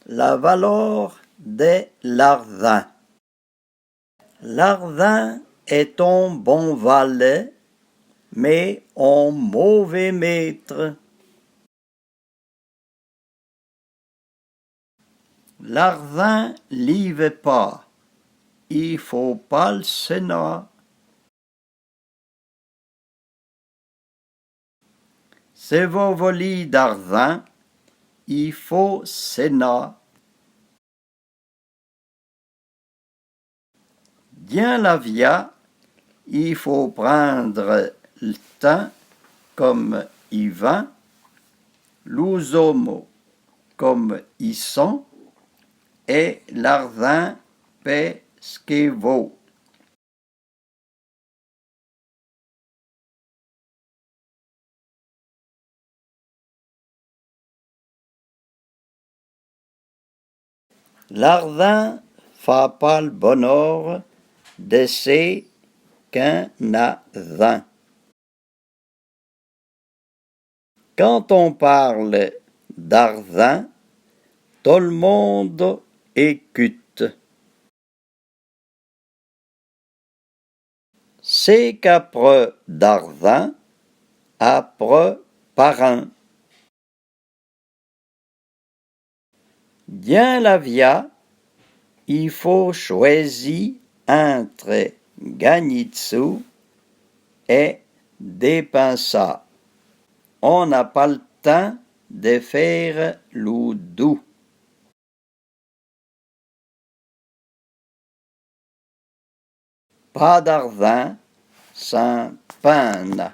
La valeur de l'ardin. L'ardin est un bon valet, mais un mauvais maître. L'ardin live pas, il faut pas le sénat. C'est vos volis d'ardin, il faut sénat. Bien la via, il faut prendre le temps comme il va, l'usomo comme ils sont, et l'ardin paie ce qu'il vaut. L'ardin fa pas le bonheur de ce qu'un a vingt. Quand on parle d'ardin, tout le monde écoute. C'est qu'après d'ardin, après parrain. Bien la via, il faut choisir entre gagner de sous et dépenser. On n'a pas le temps de faire le doux. Pas d'argent sans peine.